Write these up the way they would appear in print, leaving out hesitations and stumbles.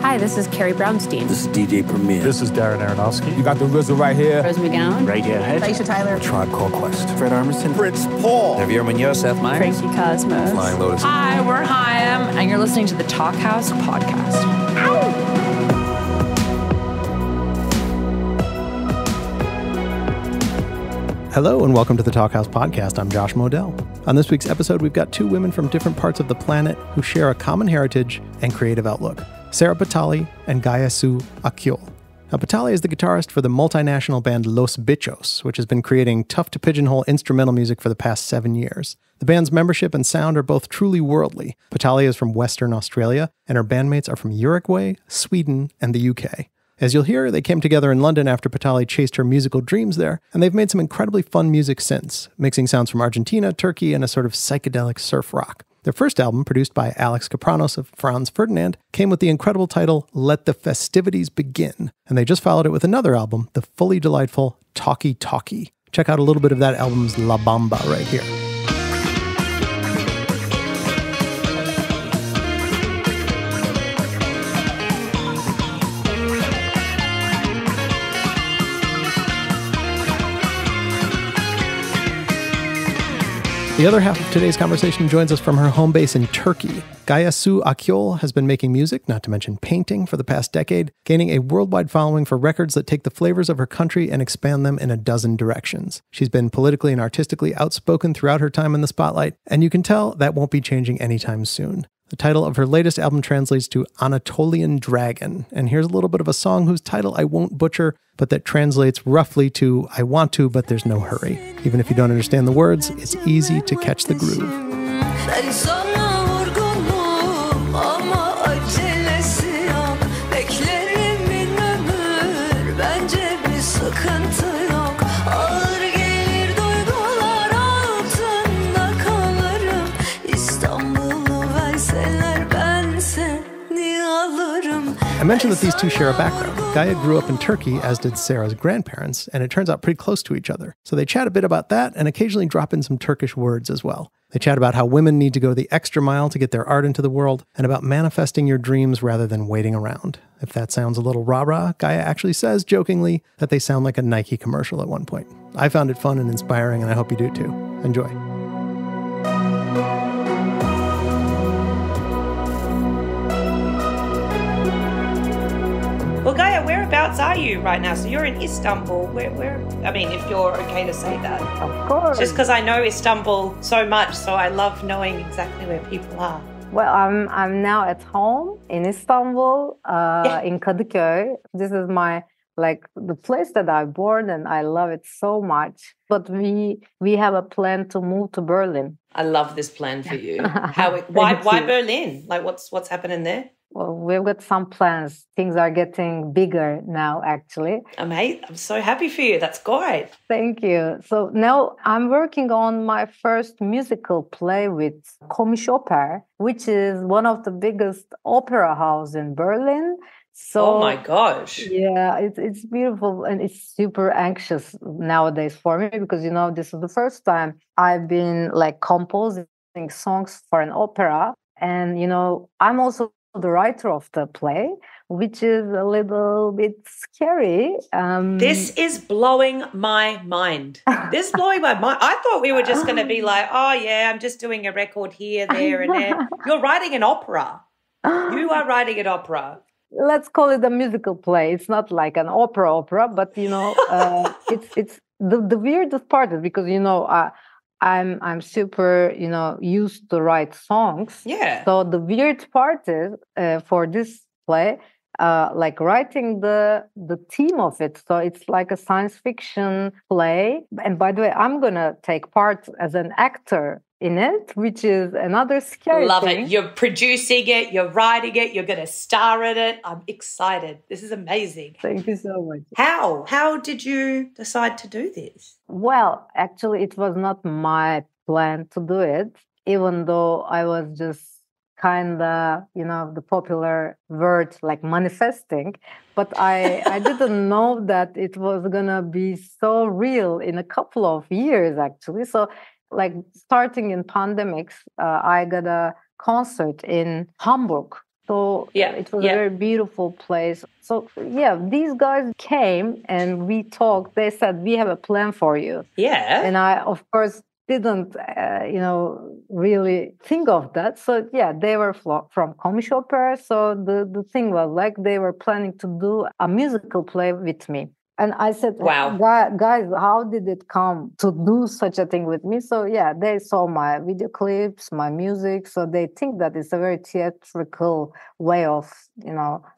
Hi, this is Carrie Brownstein. This is DJ Premier. This is Darren Aronofsky. You got the RZA right here. Rose McGowan. Radiohead. Aisha Tyler. Tribe Called Quest. Fred Armisen. Prince Paul. Javier Munoz. Seth Meyers. Frankie Cosmos. Flying Lotus. Hi, we're Chaim, and you're listening to the Talkhouse Podcast. Hello and welcome to the Talkhouse Podcast. I'm Josh Modell. On this week's episode, we've got two women from different parts of the planet who share a common heritage and creative outlook. Serra Petale and Gaye Akyol. Now, Petale is the guitarist for the multinational band Los Bitchos, which has been creating tough-to-pigeonhole instrumental music for the past 7 years. The band's membership and sound are both truly worldly. Petale is from Western Australia, and her bandmates are from Uruguay, Sweden, and the UK. As you'll hear, they came together in London after Petale chased her musical dreams there, and they've made some incredibly fun music since, mixing sounds from Argentina, Turkey, and a sort of psychedelic surf rock. Their first album, produced by Alex Kapranos of Franz Ferdinand, came with the incredible title, Let the Festivities Begin, and they just followed it with another album, the fully delightful Talkie Talkie. Check out a little bit of that album's La Bamba right here. The other half of today's conversation joins us from her home base in Turkey. Gaye Akyol has been making music, not to mention painting, for the past decade, gaining a worldwide following for records that take the flavors of her country and expand them in a dozen directions. She's been politically and artistically outspoken throughout her time in the spotlight, and you can tell that won't be changing anytime soon. The title of her latest album translates to Anatolian Dragon, and here's a little bit of a song whose title I won't butcher, but that translates roughly to I want to, but there's no hurry. Even if you don't understand the words, it's easy to catch the groove. I mentioned that these two share a background. Gaye grew up in Turkey, as did Serra's grandparents, and it turns out pretty close to each other. So they chat a bit about that and occasionally drop in some Turkish words as well. They chat about how women need to go the extra mile to get their art into the world and about manifesting your dreams rather than waiting around. If that sounds a little rah-rah, Gaye actually says, jokingly, that they sound like a Nike commercial at one point. I found it fun and inspiring, and I hope you do too. Enjoy. Well, Gaye, whereabouts are you right now? So you're in Istanbul. Where? I mean, if you're okay to say that. Of course. Just because I know Istanbul so much, so I love knowing exactly where people are. Well, I'm now at home in Istanbul, in Kadıköy. This is my the place that I born, and I love it so much. But we have a plan to move to Berlin. I love this plan for you. Why Berlin? What's happening there? Well, we've got some plans. Things are getting bigger now, actually. I'm so happy for you. That's great. Thank you. So now I'm working on my first musical play with Komisch Oper, which is one of the biggest opera house in Berlin. So, oh my gosh. Yeah, it's beautiful, and it's super anxious nowadays for me because, this is the first time I've been composing songs for an opera. And, I'm also the writer of the play, which is a little bit scary. This is blowing my mind. I thought we were just going to be oh yeah, I'm just doing a record here, there, and there. You're writing an opera. You are writing an opera. Let's call it a musical play. It's not like an opera, but it's the weirdest part is because I'm super used to write songs. Yeah. So the weird part is for this play, writing the theme of it. So it's like a science fiction play. And by the way, I'm gonna take part as an actor in it, which is another scary Love thing. it. You're producing it, you're writing it, you're going to star in it. I'm excited. This is amazing. Thank you so much. How did you decide to do this? Well, actually, it was not my plan to do it, even though I was just kind of, the popular word manifesting. But I didn't know that it was going to be so real in a couple of years, actually. So starting in pandemics, I got a concert in Hamburg, So Yeah, it was yeah. a very beautiful place. So yeah, these guys came and we talked. They said, we have a plan for you. Yeah. And I, of course, didn't, really think of that. So yeah, they were from Comish Opera. So the thing was like they were planning to do a musical play with me. And I said, Wow. Guys, how did it come to do such a thing with me? So yeah, they saw my video clips, my music. So they think that it's a very theatrical way of,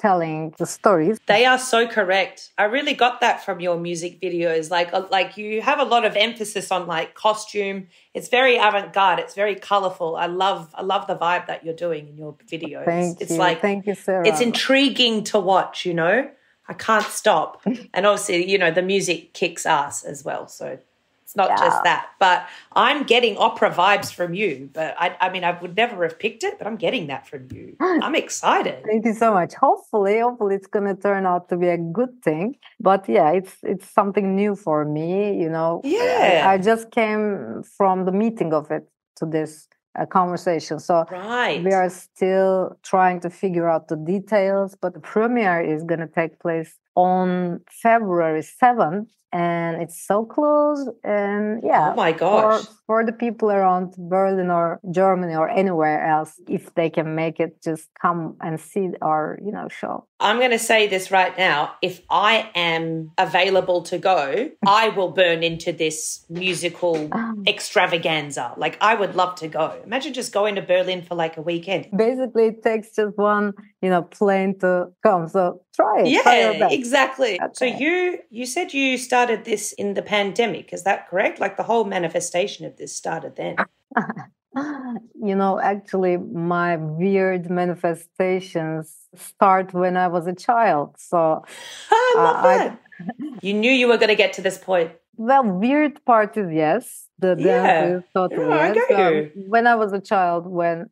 telling the stories. They are so correct. I really got that from your music videos. Like you have a lot of emphasis on like costume. It's very avant-garde. It's very colorful. I love the vibe that you're doing in your videos. Thank you, Serra. It's intriguing to watch, I can't stop. And obviously, the music kicks ass as well. So it's not just that. But I'm getting opera vibes from you. But I mean, I would never have picked it, but I'm getting that from you. I'm excited. Thank you so much. Hopefully it's going to turn out to be a good thing. But yeah, it's something new for me, Yeah. I just came from the meeting of it to this conversation. So right. We are still trying to figure out the details, but the premiere is going to take place on February 7th. And it's so close. And yeah, oh my gosh. For the people around Berlin or Germany or anywhere else, if they can make it, just come and see our, show. I'm going to say this right now. If I am available to go, I will burn into this musical extravaganza. Like, I would love to go. Imagine just going to Berlin for like a weekend. Basically, it takes just one, plane to come. So try it. Yeah, try exactly. Okay. So you said you started this in the pandemic. Is that correct? Like the whole manifestation of this started then. Actually, my weird manifestations start when I was a child. So I love that. You knew you were going to get to this point. Well, weird part is yes. The dance is totally yes. I get you. When I was a child, when,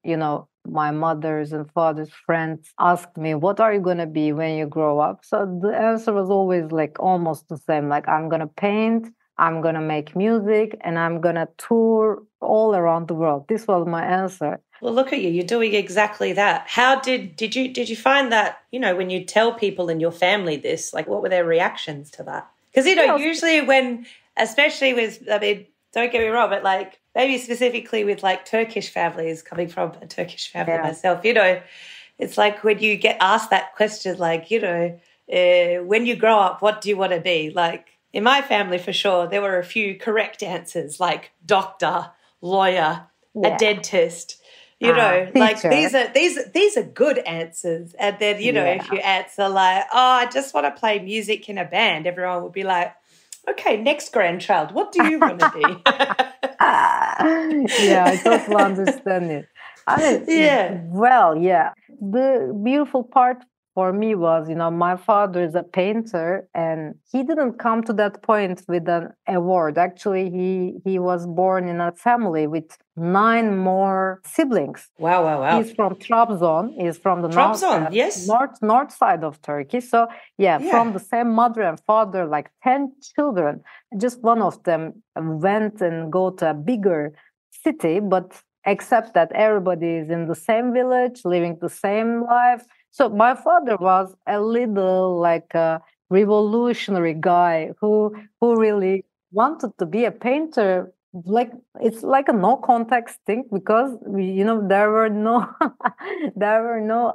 my mother's and father's friends asked me, what are you going to be when you grow up? So the answer was always like almost the same. Like, I'm going to paint, I'm going to make music, and I'm going to tour all around the world. This was my answer. Well, look at you. You're doing exactly that. How did you find that, when you tell people in your family this, like what were their reactions to that? Because, usually when, especially with, I mean, don't get me wrong, but like maybe specifically with like Turkish families, coming from a Turkish family myself, it's like when you get asked that question, like, when you grow up, what do you want to be? Like in my family, for sure, there were a few correct answers like doctor, lawyer, a dentist. Like these are good answers. And then, if you answer like, I just want to play music in a band, everyone would be like, okay, next grandchild, what do you want to be? Yeah, I totally understand it. The beautiful part for me was, my father is a painter and he didn't come to that point with an award. Actually, he was born in a family with 9 more siblings. Wow. He's from Trabzon. He's from the north side of Turkey. So, from the same mother and father, like 10 children. Just one of them went and go to a bigger city, but except that everybody is in the same village, living the same life. So my father was a little like a revolutionary guy who really wanted to be a painter. Like it's like a no context thing because there were no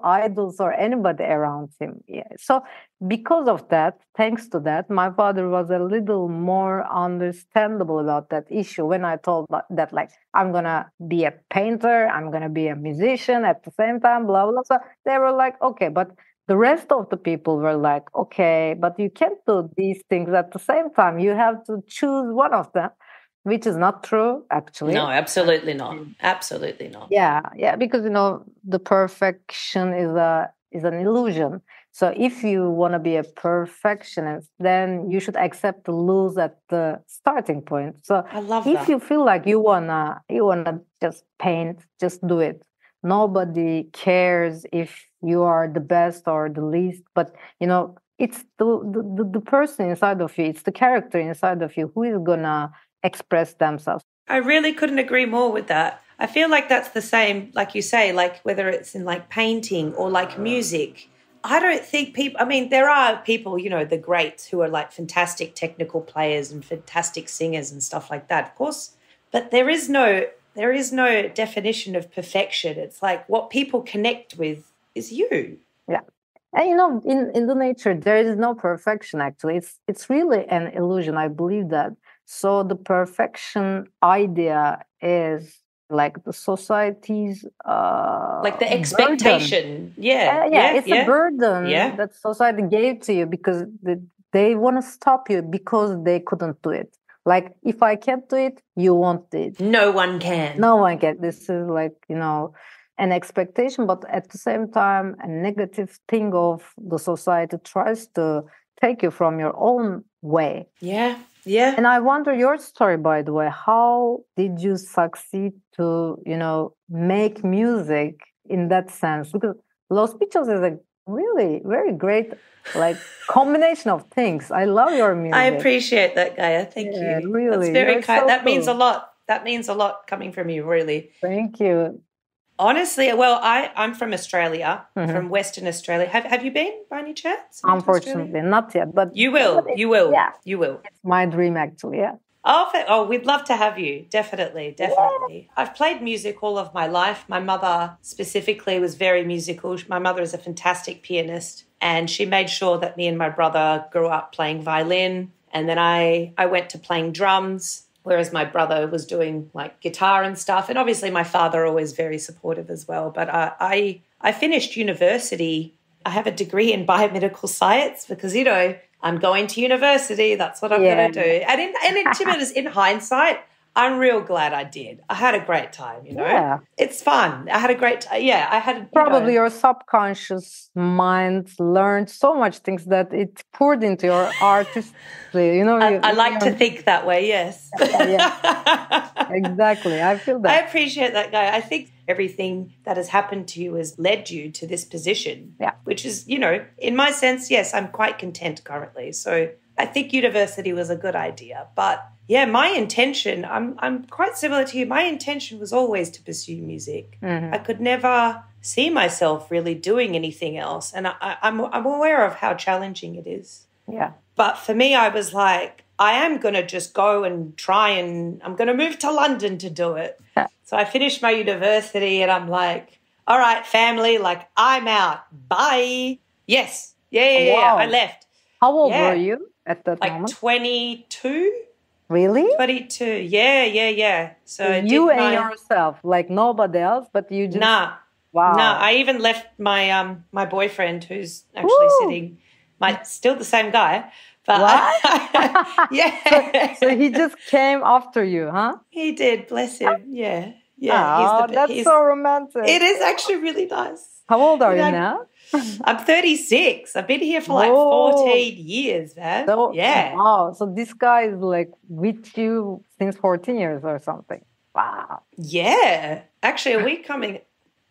idols or anybody around him. Yeah. So because of that, thanks to that, my father was a little more understandable about that issue. When I told that, like, I'm gonna be a painter, I'm gonna be a musician at the same time, blah blah. So they were like, okay, but the rest of the people were like, okay, but you can't do these things at the same time. You have to choose one of them. Which is not true, actually. No, absolutely not. Absolutely not. Yeah, because the perfection is an illusion. So if you want to be a perfectionist, then you should accept to lose at the starting point. So I love if that. you feel like you wanna just paint, just do it. Nobody cares if you are the best or the least, but it's the person inside of you, it's the character inside of you who is gonna express themselves. I really couldn't agree more with that. I feel like that's the same, like you say, like whether it's in like painting or like music. I don't think people, I mean, there are people, you know, the greats who are like fantastic technical players and fantastic singers and stuff like that, of course. But there is no definition of perfection. It's like what people connect with is you. Yeah. And you know, in the nature, there is no perfection actually. It's really an illusion. I believe that. So the perfection idea is like the society's like the expectation. Burden. It's a burden that society gave to you because they want to stop you because they couldn't do it. Like, if I can't do it, you won't do it. No one can. No one can. This is like, you know, an expectation, but at the same time, a negative thing of the society tries to take you from your own way. Yeah, yeah. And I wonder your story, by the way. How did you succeed to, you know, make music in that sense? Because Los Bitchos is a really very great like combination of things. I love your music. I appreciate that, Gaye. Thank you. Really. That's very kind. So that cool. means a lot. That means a lot coming from you, really. Thank you. Honestly, well, I'm from Australia, from Western Australia. Have you been by any chance? Unfortunately, not yet. But you will. You will. Yeah. You will. It's my dream, actually. Yeah. Oh, we'd love to have you. Definitely. Yeah. I've played music all of my life. My mother specifically was very musical. My mother is a fantastic pianist, and she made sure that me and my brother grew up playing violin. And then I went to playing drums, whereas my brother was doing like guitar and stuff. And obviously my father always very supportive as well. But I finished university. I have a degree in biomedical science because, you know, I'm going to university. That's what I'm going to do. And to be honest, in hindsight, I'm real glad I did. I had a great time, you know. Yeah. It's fun. I had a great time. Yeah, I had... Probably your subconscious mind learned so much things that it poured into your artistry, you know. I like to think that way, yes. Yeah. Exactly. I feel that. I appreciate that, Guy. I think everything that has happened to you has led you to this position, which is, you know, in my sense, yes, I'm quite content currently. So I think university was a good idea. But yeah, my intention, I'm quite similar to you. My intention was always to pursue music. I could never see myself really doing anything else. And I'm aware of how challenging it is. Yeah. But for me, I was like, I am going to just go and try, and I'm going to move to London to do it. So I finished my university and I'm like, all right, family, like I'm out. Bye. Yes. Yeah. Wow. I left. How old were you at that moment? Like 22. Really? 22. Yeah. So you and yourself, like nobody else, but you just... Nah. Wow. Nah, I even left my my boyfriend who's actually sitting, still the same guy. But what? Yeah. So he just came after you, huh? He did, bless him. Yeah. Oh, that's so romantic. It is actually really nice. How old are you now? I'm 36. I've been here for like 14 years, man. So, yeah. Wow. So this guy is like with you since 14 years or something. Wow. Yeah. Actually, are we coming?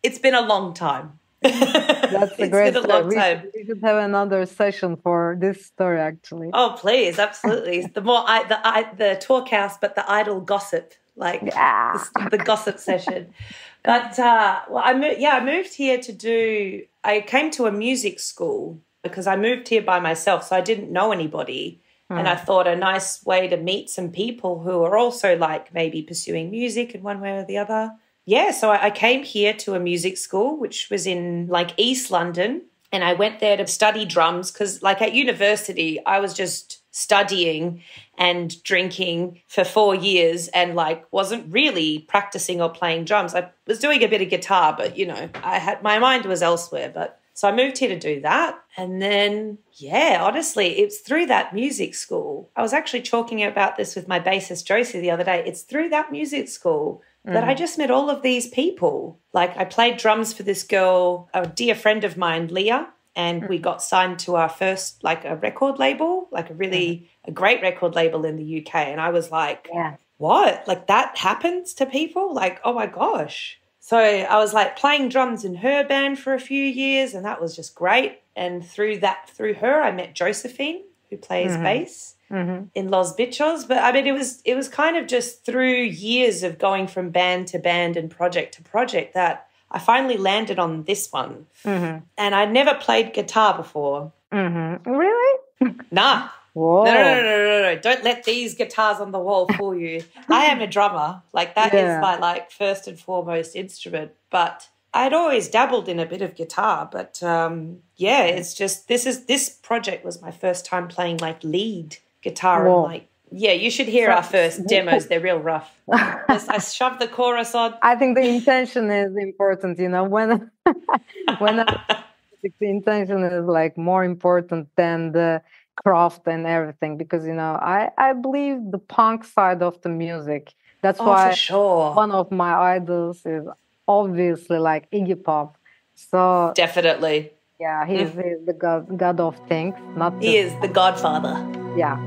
It's been a long time. That's a great story. We should have another session for this story, actually. Oh, please, absolutely. The more the talkhouse, but the idle gossip, like the gossip session. But I moved here to do. I came to a music school because I moved here by myself, so I didn't know anybody, and I thought a nice way to meet some people who are also like maybe pursuing music in one way or the other. Yeah, so I came here to a music school, which was in like East London, and I went there to study drums because like at university, I was just studying and drinking for 4 years and like wasn't really practicing or playing drums. I was doing a bit of guitar, but, you know, my mind was elsewhere. But so I moved here to do that. And then, yeah, honestly, it's through that music school. I was actually talking about this with my bassist Josie the other day. It's through that music school that I just met all of these people. Like I played drums for this girl, a dear friend of mine, Leah, and we got signed to our first, like a record label, like a great record label in the UK. And I was like, what? Like that happens to people? Like, oh my gosh. So I was like playing drums in her band for a few years, and that was just great. And through her, I met Josephine, who plays bass. in Los Bitchos. But I mean, it was kind of just through years of going from band to band and project to project that I finally landed on this one. And I'd never played guitar before. Really? Nah. Whoa. No. Don't let these guitars on the wall fool you. I am a drummer. Like that is my like first and foremost instrument. But I'd always dabbled in a bit of guitar. But it's just this project was my first time playing like lead guitar. Whoa. And like, you should hear our first demos. They're real rough. I shoved the chorus on. I think the intention is important, you know, when the intention is like more important than the craft and everything, because, you know, I believe the punk side of the music. That's why for sure. One of my idols is obviously like Iggy Pop. So definitely. Yeah, he's the god of things. He is the godfather. Yeah.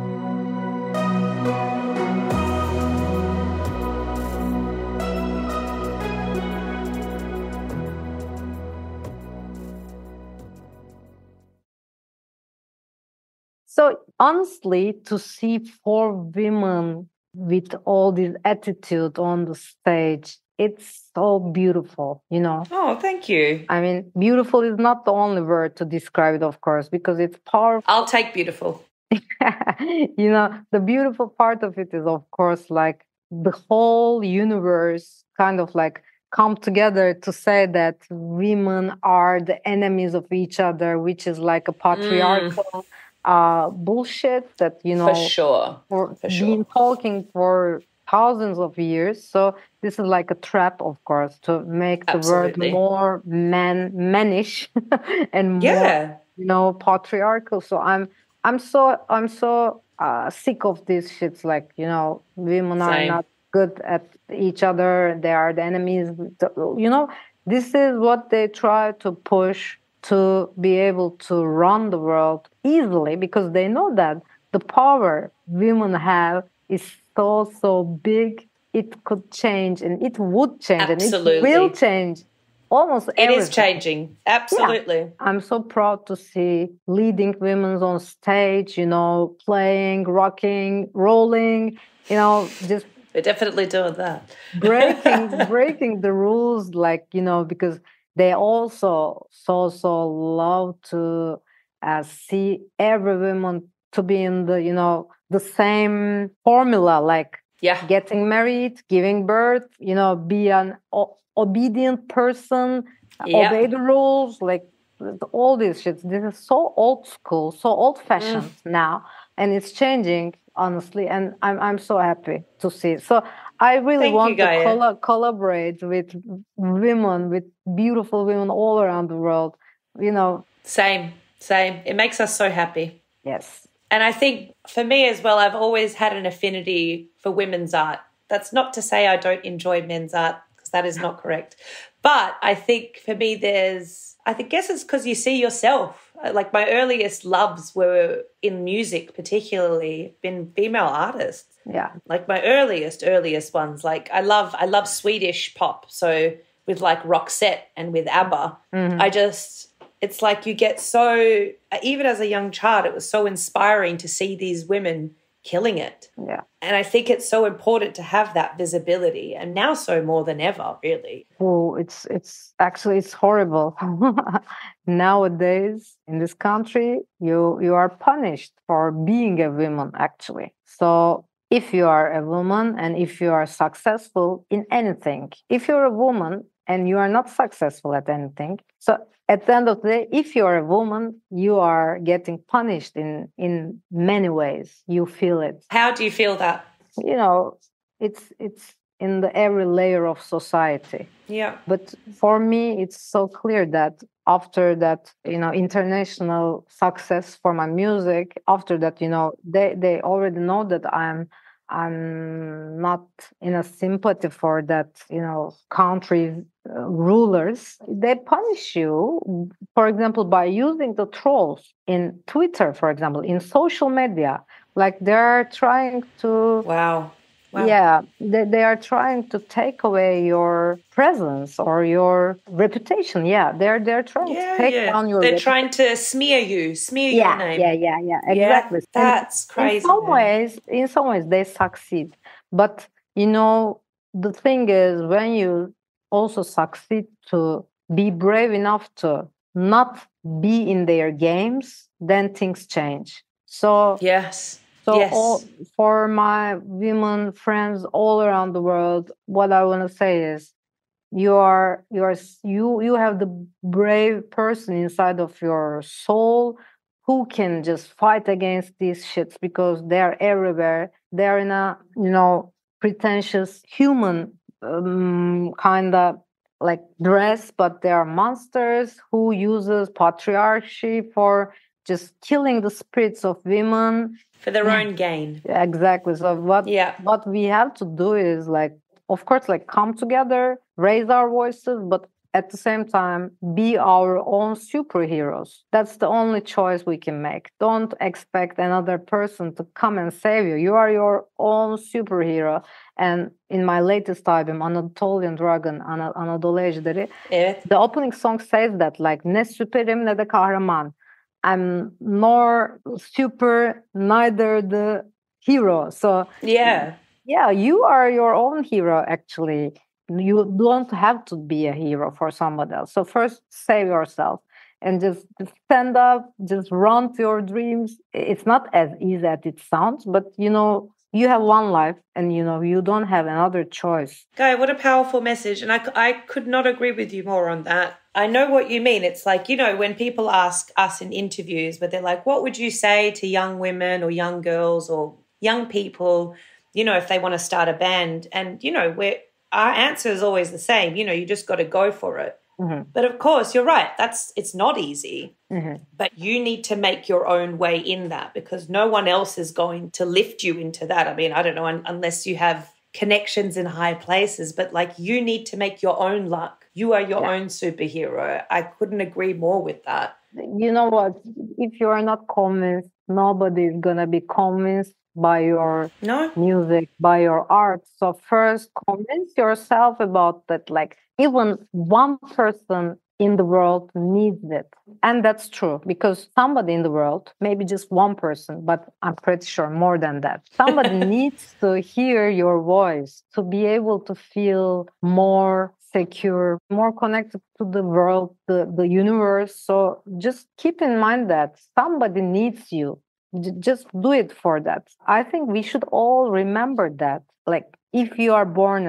So honestly, to see 4 women with all this attitude on the stage, it's so beautiful, you know. Oh, thank you. I mean, beautiful is not the only word to describe it, of course, because it's powerful. I'll take beautiful. You know, the beautiful part of it is, of course, like the whole universe kind of like come together to say that women are the enemies of each other, which is like a patriarchal bullshit that, you know, for been talking for thousands of years. So this is like a trap, of course, to make the world more mannish and more, you know, patriarchal. So I'm so sick of these shits. Like, you know, women are not good at each other. They are the enemies. You know, this is what they try to push to be able to run the world easily, because they know that the power women have is so big. It could change, and it would change, and it will change almost everything. It is changing. Absolutely. Yeah. I'm so proud to see leading women on stage, you know, playing, rocking, rolling, you know, just... We're definitely doing that. breaking the rules, like, you know, because they also so love to see every woman to be in the, you know, the same formula, like getting married, giving birth, you know, be an obedient person, obey the rules, like all these shit. This is so old school, so old fashioned now, and it's changing, honestly, and I'm so happy to see it. So I really want to collaborate with women, with beautiful women all around the world, you know. Same. It makes us so happy. Yes. And I think for me as well, I've always had an affinity for women's art. That's not to say I don't enjoy men's art, because that is not correct. But I think for me I guess it's because you see yourself. Like my earliest loves were in music, particularly been female artists. Yeah. Like my earliest ones. Like I love Swedish pop. So with like Roxette and with ABBA, it's like you get so, even as a young child, it was so inspiring to see these women killing it. Yeah. And I think it's so important to have that visibility, and now so more than ever, really. Oh, it's actually horrible. Nowadays in this country, you are punished for being a woman, actually. So if you are a woman and if you are successful in anything, if you're a woman and you are not successful at anything, so at the end of the day, if you are a woman, you are getting punished in many ways. You feel it. How do you feel that? You know, it's in every layer of society. Yeah. But for me, it's so clear that after that, you know, international success for my music, after that, you know, they already know that I'm not in a sympathy for that, you know, country's rulers. They punish you, for example, by using the trolls in Twitter, for example, in social media. Like they're trying to... Wow. Wow. Yeah, they are trying to take away your presence or your reputation. Yeah, they're trying to take down your They're reputation. trying to smear your name. Yeah, exactly. That's crazy. In some ways, they succeed. But the thing is, when you also succeed to be brave enough to not be in their games, then things change. So yes. For my women friends all around the world, what I want to say is, you have the brave person inside of your soul who can just fight against these shits, because they're everywhere. They're in a pretentious human kind of like dress, but they are monsters who uses patriarchy for just killing the spirits of women for their own gain. Exactly. So what we have to do is, like, of course, like, come together, raise our voices, but at the same time be our own superheroes. That's the only choice we can make. Don't expect another person to come and save you. You are your own superhero. And in my latest album, Anatolian Dragon, Anadolu Ejderi, the opening song says that, like, ne süperim ne de kahraman. I'm nor super, neither the hero. So yeah, you are your own hero. Actually, you don't have to be a hero for somebody else. So first, save yourself and just stand up, just run to your dreams. It's not as easy as it sounds, but you have one life, and you don't have another choice. Gaye, what a powerful message. And I could not agree with you more on that. I know what you mean. It's like, when people ask us in interviews, but they're like, what would you say to young women or young girls or young people, if they want to start a band? And, our answer is always the same. You just got to go for it. Mm-hmm. But of course, you're right. It's not easy. Mm-hmm. But you need to make your own way in that, because no one else is going to lift you into that. I mean, I don't know, unless you have connections in high places, but like, you need to make your own luck. You are your own superhero. I couldn't agree more with that. You know what? If you are not convinced, nobody is going to be convinced by your music, by your art. So first, convince yourself about that. Like, even one person in the world needs it. And that's true, because somebody in the world, maybe just one person, but I'm pretty sure more than that, somebody needs to hear your voice to be able to feel more secure, more connected to the world, the universe. So just keep in mind that somebody needs you. Just do it for that. I think we should all remember that. Like, if you are born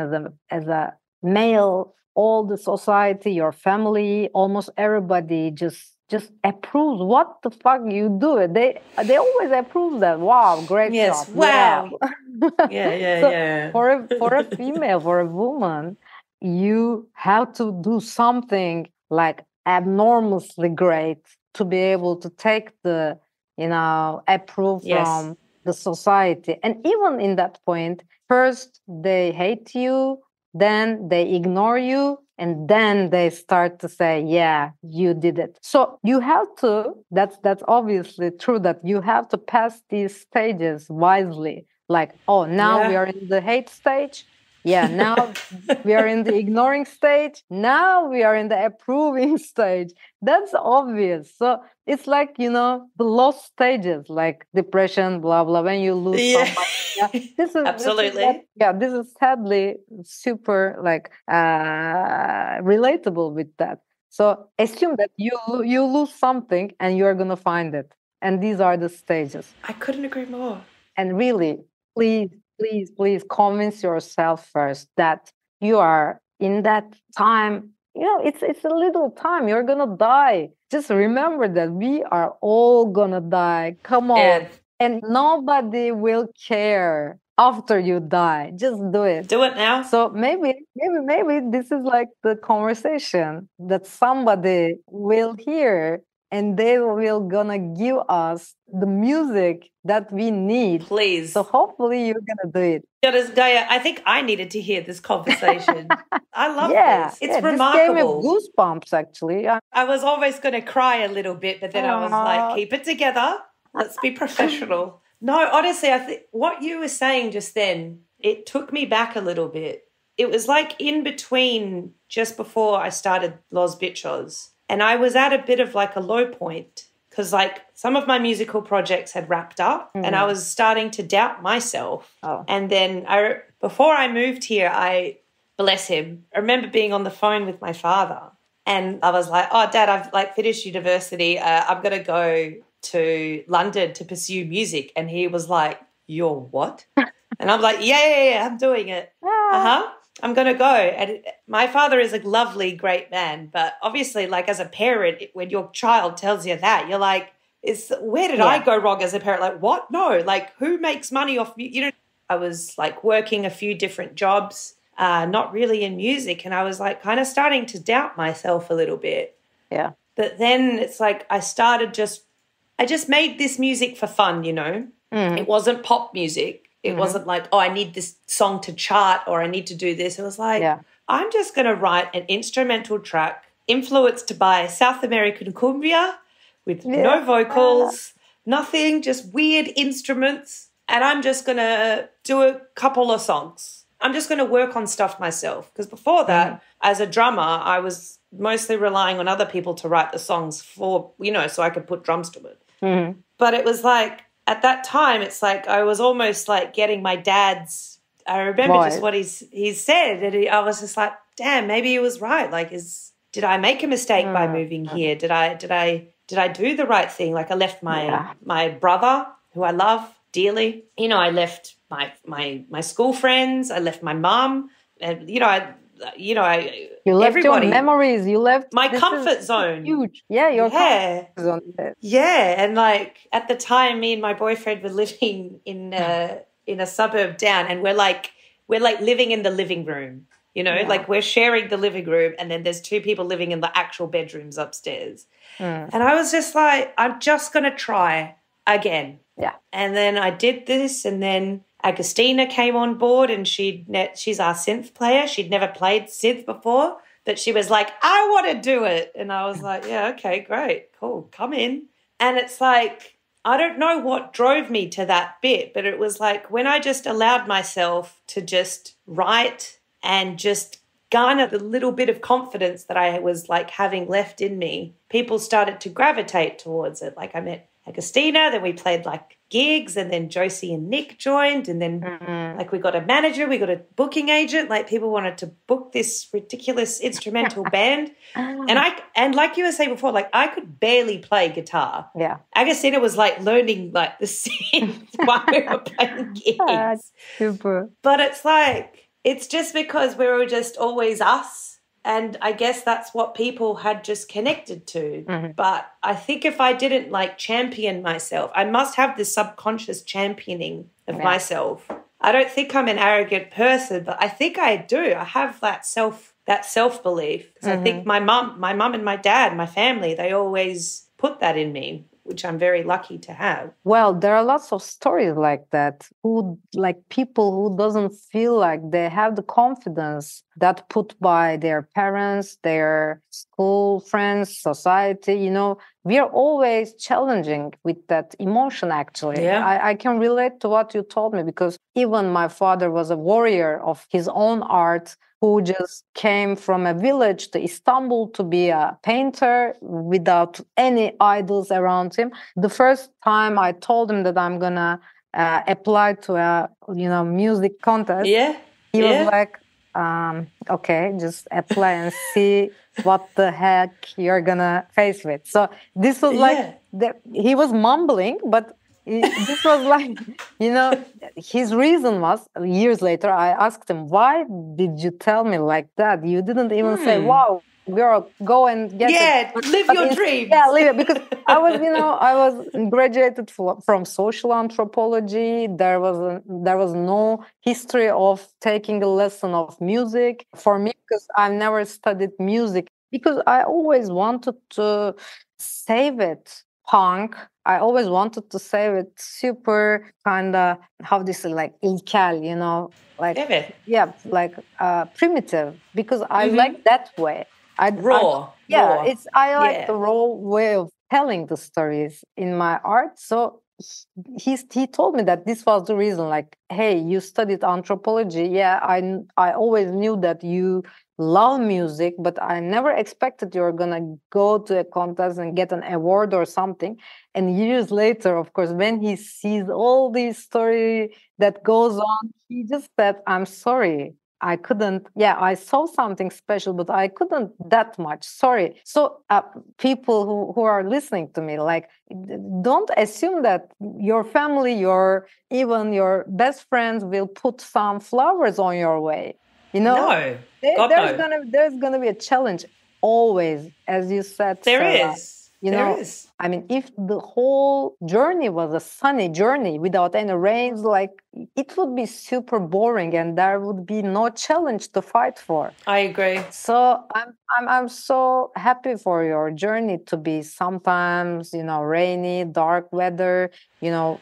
as a male, all the society, your family, almost everybody just approves what the fuck you do. They always approve that. Wow, great job. Wow. Yeah. For a female, for a woman, you have to do something like abnormously great to be able to take the approve from the society. And even in that point, first they hate you, then they ignore you, and then they start to say, yeah, you did it. So you have to, that's obviously true, that you have to pass these stages wisely. Like, oh, now we are in the hate stage. Yeah, now we are in the ignoring stage. Now we are in the approving stage. That's obvious. So it's like, the lost stages, like depression, blah, blah, when you lose somebody. Yeah, this is absolutely. This is sadly super, like, relatable with that. So assume that you lose something and you're going to find it. And these are the stages. I couldn't agree more. And really, please convince yourself first that you are in that time. It's a little time. You're gonna die. Just remember that we are all gonna die. Come on. And nobody will care after you die. Just do it. Do it now. So maybe this is like the conversation that somebody will hear, and they will gonna give us the music that we need. Please. So hopefully you're gonna do it. Gaye, I think I needed to hear this conversation. I love this. It's remarkable. This gave me goosebumps, actually. I was almost going to cry a little bit, but then I was like, keep it together. Let's be professional. No, honestly, I think what you were saying just then, it took me back a little bit. It was like in between, just before I started Los Bitchos. And I was at a bit of like a low point because like some of my musical projects had wrapped up and I was starting to doubt myself. Oh. And then before I moved here, bless him, I remember being on the phone with my father and I was like, oh, Dad, I've like finished university. I'm going to go to London to pursue music. And he was like, you're what? And I'm like, yeah, I'm doing it. I'm going to go. And my father is a lovely, great man. But obviously, like as a parent, when your child tells you that, you're like, where did I go wrong as a parent? Like, what? No, like who makes money off you? You know, I was like working a few different jobs, not really in music. And I was like kind of starting to doubt myself a little bit. Yeah. But then it's like I just made this music for fun, you know. It wasn't pop music. It wasn't like, oh, I need this song to chart or I need to do this. It was like, I'm just going to write an instrumental track influenced by South American cumbia with no vocals, nothing, just weird instruments. And I'm just going to do a couple of songs. I'm just going to work on stuff myself. Because before that, as a drummer, I was mostly relying on other people to write the songs for, you know, so I could put drums to it. But it was like, at that time, it's like I was almost like getting my dad's. I remember just what he said, and I was just like, "Damn, maybe he was right. Like, did I make a mistake by moving here? Did I do the right thing? Like, I left my brother, who I love dearly. You know, I left my school friends. I left my mum, and you left everybody. Your memories. You left my comfort zone. Huge. Yeah, your comfort zone. Yeah, and like at the time, me and my boyfriend were living in a suburb down, and we're like living in the living room. You know, like we're sharing the living room, and then there's two people living in the actual bedrooms upstairs. And I was just like, I'm just gonna try again. Yeah. And then I did this, and then Agustina came on board, and she's our synth player. She'd never played synth before, but she was like, I want to do it. And I was like, yeah, okay, great, cool, come in. And it's like, I don't know what drove me to that bit, but it was like when I just allowed myself to just write and just garner the little bit of confidence that I was like having left in me, people started to gravitate towards it. Like I met Agustina, then we played like gigs, and then Josie and Nick joined, and then like we got a manager, we got a booking agent, like people wanted to book this ridiculous instrumental band. And like you were saying before, like I could barely play guitar. Yeah. Agustina was like learning like the synth while we were playing gigs. Super. But it's like, it's just because we were just always us. And I guess that's what people had just connected to. But I think if I didn't like champion myself, I must have this subconscious championing of myself. I don't think I'm an arrogant person, but I think I do. I have that self-belief. So I think my mum and my dad, my family, they always put that in me, which I'm very lucky to have. Well, there are lots of stories like that, people who doesn't feel like they have the confidence that put by their parents, their school friends, society. You know, we are always challenging with that emotion, actually. Yeah. I can relate to what you told me, because even my father was a warrior of his own art, who just came from a village to Istanbul to be a painter without any idols around him. The first time I told him that I'm gonna apply to a music contest, he was like, okay, just apply and see what the heck you're gonna face with. So this was like he was mumbling, but this was like, his reason was, years later, I asked him, why did you tell me like that? You didn't even say, wow, girl, go and get it. Live your dreams. Yeah, live it. Because I was graduated from social anthropology. There was no history of taking a lesson of music for me, because I've never studied music, because I always wanted to save it punk. I always wanted to say it super kind of, how this is like ilkel, like primitive, because I like that way. Raw. I like the raw way of telling the stories in my art. So he told me that this was the reason. Like, hey, you studied anthropology. Yeah, I always knew that you love music, but I never expected you're gonna go to a contest and get an award or something. And years later, of course, when he sees all this story that goes on, he just said, I'm sorry. I couldn't, yeah, I saw something special, but I couldn't that much. Sorry. So people who are listening to me, like, don't assume that your family, even your best friends will put some flowers on your way. You know, No, there's gonna be a challenge always, as you said. There Serra. is. You There know, is. I mean, if the whole journey was a sunny journey without any rains, like, it would be super boring and there would be no challenge to fight for. I agree. So I'm so happy for your journey to be sometimes, rainy, dark weather,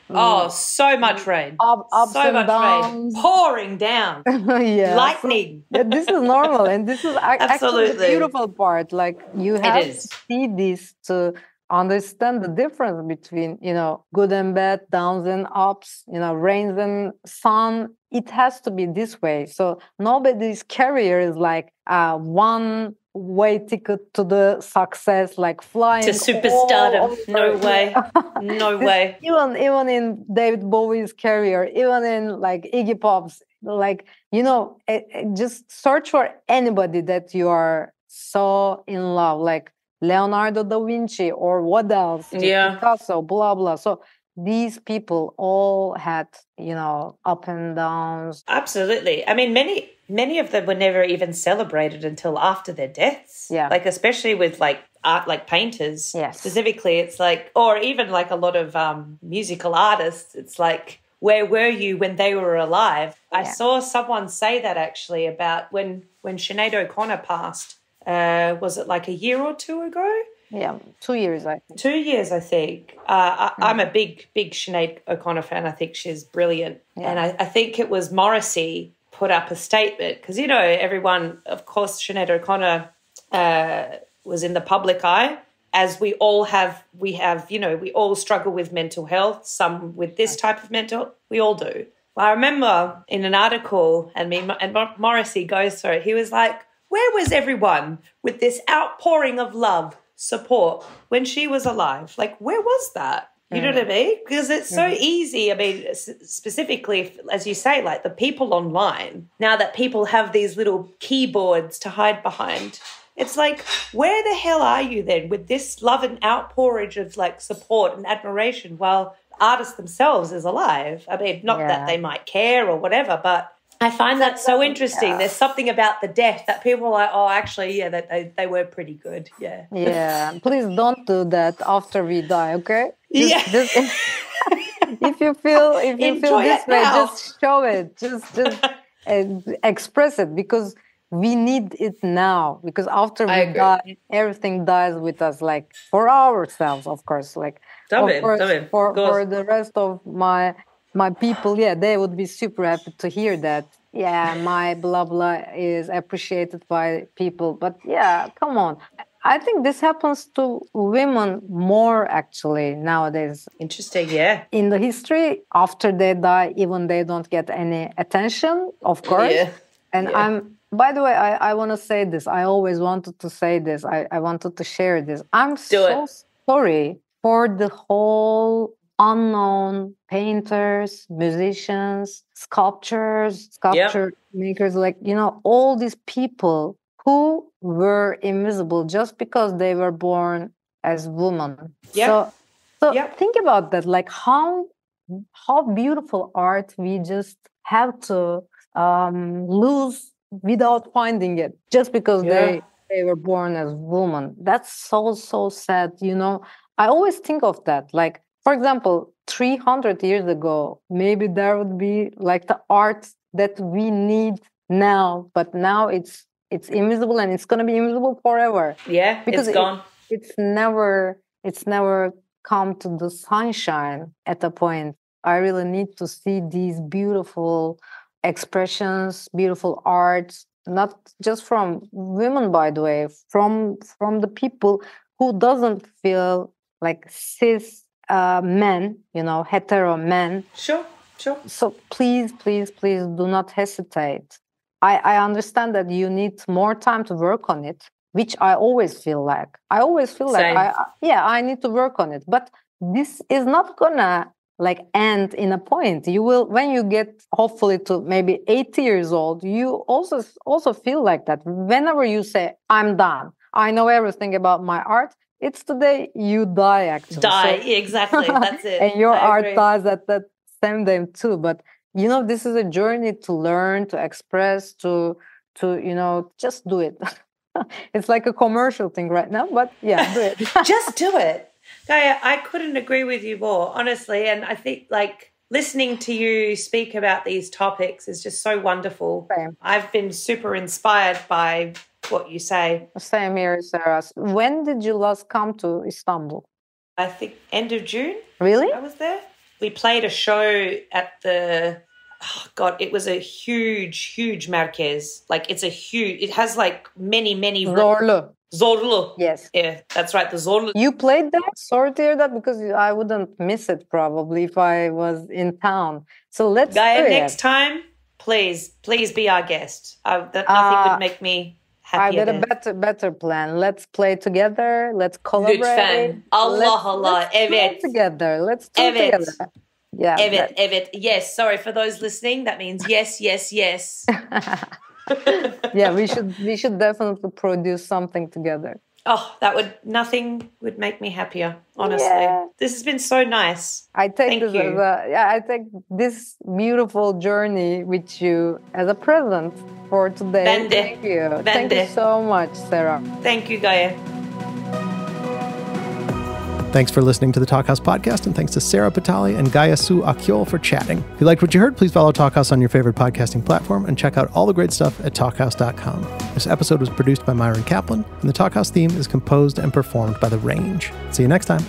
Oh, so much rain. ups so and much downs. rain. Pouring down. Yeah. Lightning. So, this is normal, and this is actually the Absolutely. beautiful part. Like, you have to is. see this to understand the difference between, good and bad, downs and ups, rains and sun. It has to be this way. So nobody's career is like one way ticket to the success, like flying To superstardom. all No over. way. No way. Even in David Bowie's career, even in like Iggy Pop's, like, just search for anybody that you are so in love, like Leonardo da Vinci or what else, Yeah. Picasso, blah blah. So these people all had, up and downs. Absolutely. I mean, many of them were never even celebrated until after their deaths. Yeah. Like, especially with like art, like painters. Yes. Specifically, it's like, or even like a lot of musical artists. It's like, where were you when they were alive? I saw someone say that actually about when Sinead O'Connor passed. Was it like a year or two ago? Yeah, 2 years, I think. 2 years, I think. I'm a big Sinead O'Connor fan. I think she's brilliant. Yeah. And I think it was Morrissey put up a statement because, everyone, of course, Sinead O'Connor was in the public eye, as we all we all struggle with mental health, some with this type of we all do. Well, I remember in an article, and Morrissey goes through it, he was like, where was everyone with this outpouring of love, support when she was alive? Like, where was that? You know what I mean? Because it's so easy. I mean, specifically, as you say, like the people online, now that people have these little keyboards to hide behind, it's like, where the hell are you then with this love and outpouring of like support and admiration while artists themselves is alive? I mean, not that they might care or whatever, but I find that so interesting. Yeah. There's something about the death that people are like, oh, actually, yeah, that they were pretty good. Yeah. Yeah. Please don't do that after we die, okay? Just, if you feel this way, just show it. Just express it, because we need it now. Because after we die, everything dies with us. Like, for ourselves, of course. Like, for the rest of my people, they would be super happy to hear that. Yeah, my blah blah is appreciated by people. But come on. I think this happens to women more actually nowadays. Interesting, yeah. In the history, after they die, even they don't get any attention, of course. Yeah. And by the way, I want to say this. I always wanted to say this. I wanted to share this. I'm so sorry for the whole unknown painters, musicians, sculpture makers, like, all these people who were invisible just because they were born as women. So think about that, like how beautiful art we just have to lose without finding it just because they were born as women. That's so sad, I always think of that, like, for example, 300 years ago, maybe there would be like the art that we need now, but now it's invisible, and it's going to be invisible forever. Yeah, because it's gone. It's never come to the sunshine at a point. I really need to see these beautiful expressions, beautiful art, not just from women, by the way, from the people who doesn't feel like cis men, hetero men. Sure. So please do not hesitate. I understand that you need more time to work on it, which I always feel like. I need to work on it. But this is not gonna end in a point. You will, when you get hopefully to maybe 80 years old, you also feel like that. Whenever you say, I'm done, I know everything about my art, it's the day you die, actually. Exactly. That's it. And your art dies at that same day too. But this is a journey to learn, to express, to just do it. It's like a commercial thing right now, but yeah, do it. Just do it. Gaye, I couldn't agree with you more, honestly. And I think listening to you speak about these topics is just so wonderful. Same. I've been super inspired by what you say. Same here, Serra. When did you last come to Istanbul? I think end of June. Really? I was there. We played a show at the, it was a huge merkez. It has many. Zorlu. Yes. Yeah, that's right, the Zorlu. You played that? Sorry to hear that, because I wouldn't miss it probably if I was in town. So let's Gaye, next time, please be our guest. Nothing would make me happier. I got a better plan. Let's play together. Let's collaborate. Lütfen. Allah. Evet. Play together. Let's do it together. Yeah. Evet. Yes. Sorry for those listening. That means yes. Yeah, we should definitely produce something together. Oh, nothing would make me happier, honestly. Yeah. This has been so nice. I take this beautiful journey with you as a present for today. Thank you. Thank you so much, Serra. Thank you, Gaye. Thanks for listening to the Talkhouse Podcast, and thanks to Serra Petale and Gaye-Su Akyol for chatting. If you liked what you heard, please follow Talkhouse on your favorite podcasting platform and check out all the great stuff at talkhouse.com. This episode was produced by Myron Kaplan, and the Talkhouse theme is composed and performed by The Range. See you next time.